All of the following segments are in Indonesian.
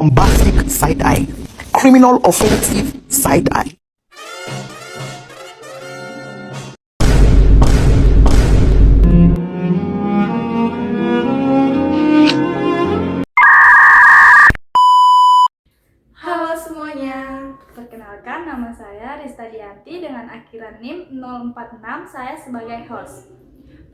bombastic side-eye, criminal offensive side-eye. Halo semuanya, perkenalkan nama saya Rista Dianti dengan akhiran NIM 046, saya sebagai host.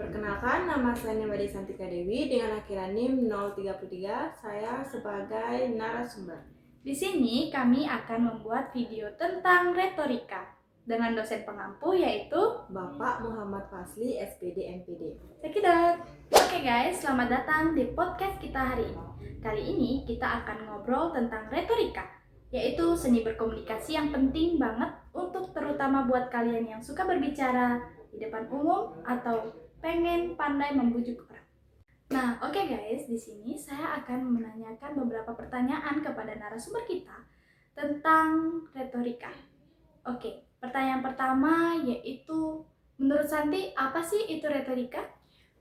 Perkenalkan, nama saya Mbak Santika Dewi dengan akhiran NIM 033, saya sebagai narasumber. Di sini kami akan membuat video tentang retorika dengan dosen pengampu yaitu Bapak Muhammad Fasli, SPD MPD. Cekidot. Oke guys, selamat datang di podcast kita hari ini. Kali ini kita akan ngobrol tentang retorika, yaitu seni berkomunikasi yang penting banget untuk terutama buat kalian yang suka berbicara di depan umum atau pengen pandai membujuk orang. Nah, oke guys, di sini saya akan menanyakan beberapa pertanyaan kepada narasumber kita tentang retorika. Oke, pertanyaan pertama yaitu, menurut Santi, apa sih itu retorika?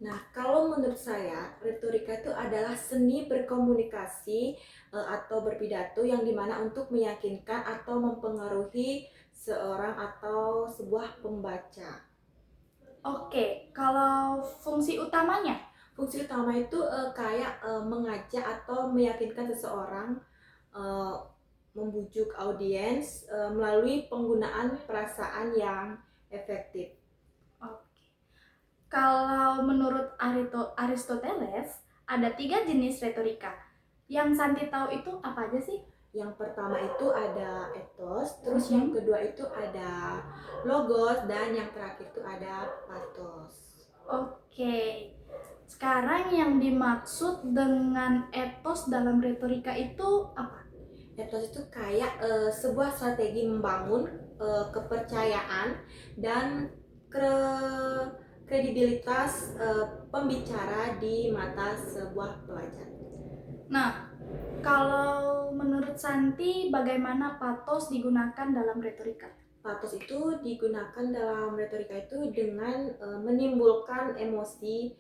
Nah, kalau menurut saya, retorika itu adalah seni berkomunikasi atau berpidato yang dimana untuk meyakinkan atau mempengaruhi seorang atau sebuah pembaca. Oke, kalau fungsi utamanya? Fungsi utama itu kayak mengajak atau meyakinkan seseorang, membujuk audiens melalui penggunaan perasaan yang efektif. Oke. Kalau menurut Aristoteles, ada 3 jenis retorika. Yang Santi tahu itu apa aja sih? Yang pertama itu ada ethos, terus yang kedua itu ada logos, dan yang terakhir itu ada pathos. Oke. Sekarang yang dimaksud dengan ethos dalam retorika itu apa? Ethos itu kayak sebuah strategi membangun kepercayaan dan kredibilitas pembicara di mata sebuah pelajar. Nah, kalau menurut Santi, bagaimana pathos digunakan dalam retorika? Pathos itu digunakan dalam retorika itu dengan menimbulkan emosi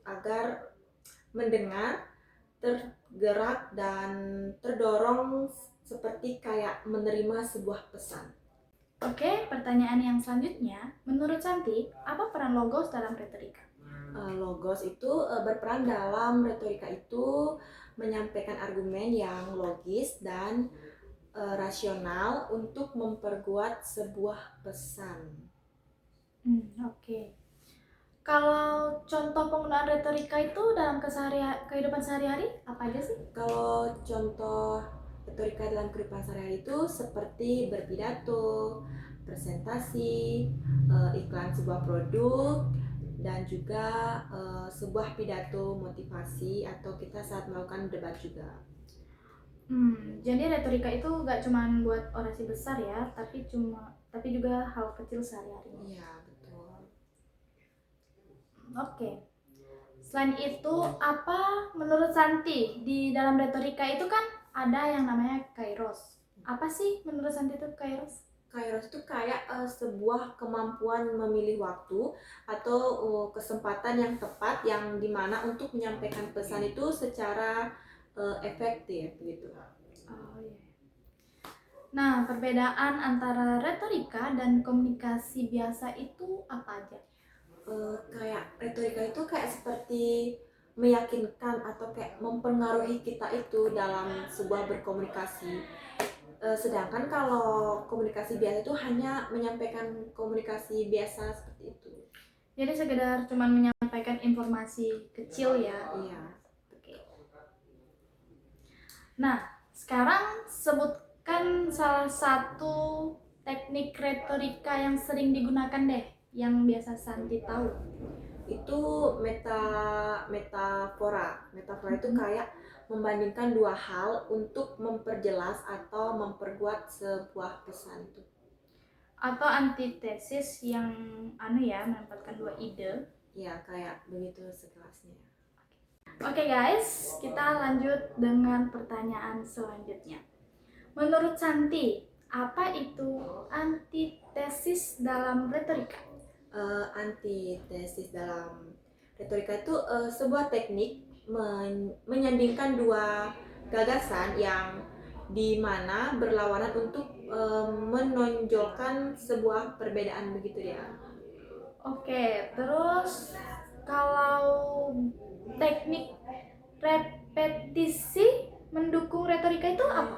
agar mendengar tergerak dan terdorong seperti kayak menerima sebuah pesan. Oke, pertanyaan yang selanjutnya, menurut Santi, apa peran logos dalam retorika? Logos itu berperan dalam retorika itu menyampaikan argumen yang logis dan rasional untuk memperkuat sebuah pesan. Oke. Kalau contoh penggunaan retorika itu dalam kehidupan sehari-hari apa aja sih? Kalau contoh retorika dalam kehidupan sehari-hari itu seperti berpidato, presentasi, iklan sebuah produk, dan juga sebuah pidato motivasi atau kita saat melakukan debat juga. Jadi retorika itu gak cuma buat orasi besar ya, tapi juga hal kecil sehari-hari. Iya, betul. Oke. Selain itu, apa menurut Santi di dalam retorika itu kan ada yang namanya kairos. Apa sih menurut Santi itu kairos? Kairos itu kayak sebuah kemampuan memilih waktu atau kesempatan yang tepat yang dimana untuk menyampaikan pesan itu secara efektif gitu. Oh iya. Nah, perbedaan antara retorika dan komunikasi biasa itu apa aja? Kayak retorika itu kayak seperti meyakinkan atau kayak mempengaruhi kita itu dalam sebuah berkomunikasi. Sedangkan kalau komunikasi biasa itu hanya menyampaikan komunikasi biasa seperti itu. Jadi sekedar cuma menyampaikan informasi kecil ya. Iya. Oke. Nah, sekarang sebutkan salah satu teknik retorika yang sering digunakan deh, yang biasa Santi tahu. Itu metafora. Metafora itu kayak membandingkan dua hal untuk memperjelas atau memperkuat sebuah pesan itu. Atau antitesis yang menempatkan dua ide. Ya, kayak begitu sekelasnya. Oke guys, kita lanjut dengan pertanyaan selanjutnya. Menurut Santi, apa itu antitesis dalam retorika? Antitesis dalam retorika itu sebuah teknik menyandingkan dua gagasan yang di mana berlawanan untuk menonjolkan sebuah perbedaan begitu ya. Oke, terus kalau teknik repetisi mendukung retorika itu apa?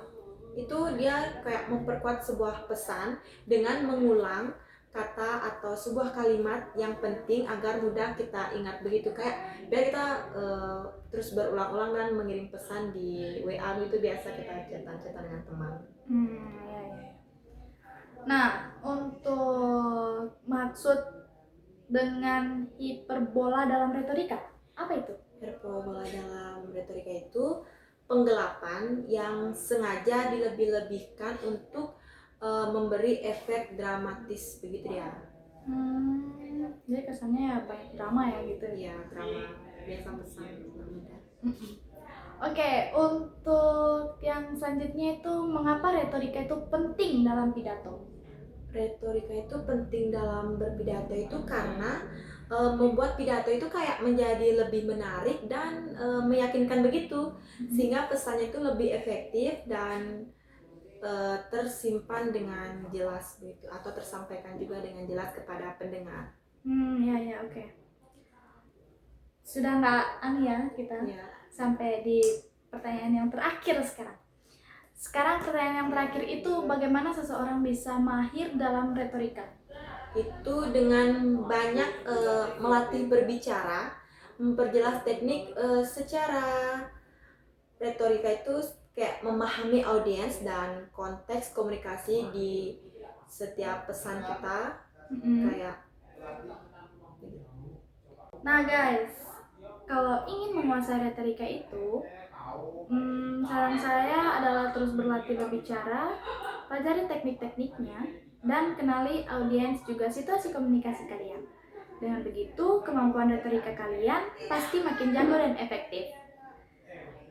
Itu dia kayak memperkuat sebuah pesan dengan mengulang kata atau sebuah kalimat yang penting agar mudah kita ingat begitu, kayak biar kita terus berulang-ulang dan mengirim pesan di WA itu biasa kita cetak dengan teman. Ya, ya. Nah, untuk maksud dengan hiperbola dalam retorika, apa itu? Hiperbola dalam retorika itu penggelapan yang sengaja dilebih-lebihkan untuk memberi efek dramatis begitu ya. Jadi kesannya ya banyak drama ya gitu. Iya, drama biasa pesan mudah. Oke, untuk yang selanjutnya itu mengapa retorika itu penting dalam pidato? Retorika itu penting dalam berpidato itu karena membuat pidato itu kayak menjadi lebih menarik dan meyakinkan begitu, sehingga pesannya itu lebih efektif dan tersimpan dengan jelas begitu, atau tersampaikan juga dengan jelas kepada pendengar. Ya, oke. Sudah nggak ya kita sampai di pertanyaan yang terakhir sekarang. Sekarang pertanyaan yang terakhir itu bagaimana seseorang bisa mahir dalam retorika? Itu dengan banyak melatih berbicara, memperjelas teknik secara retorika itu kayak memahami audiens dan konteks komunikasi di setiap pesan kita kayak. Nah guys, kalau ingin menguasai retorika itu, saran saya adalah terus berlatih berbicara, pelajari teknik-tekniknya, dan kenali audiens juga situasi komunikasi kalian. Dengan begitu, kemampuan retorika kalian pasti makin jago dan efektif.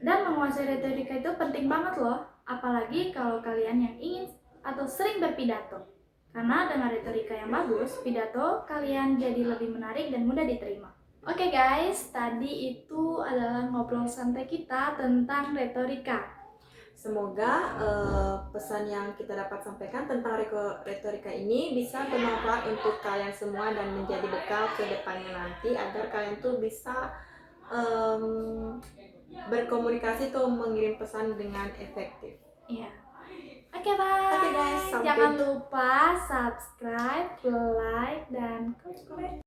Dan menguasai retorika itu penting banget loh, apalagi kalau kalian yang ingin atau sering berpidato. Karena dengan retorika yang bagus, pidato kalian jadi lebih menarik dan mudah diterima. Oke guys, tadi itu adalah ngobrol santai kita tentang retorika. Semoga pesan yang kita dapat sampaikan tentang retorika ini bisa bermanfaat untuk kalian semua dan menjadi bekal ke depannya nanti, agar kalian tuh bisa berkomunikasi atau mengirim pesan dengan efektif. Iya. Oke, bye. Oke guys, Jangan lupa subscribe, like, dan komen.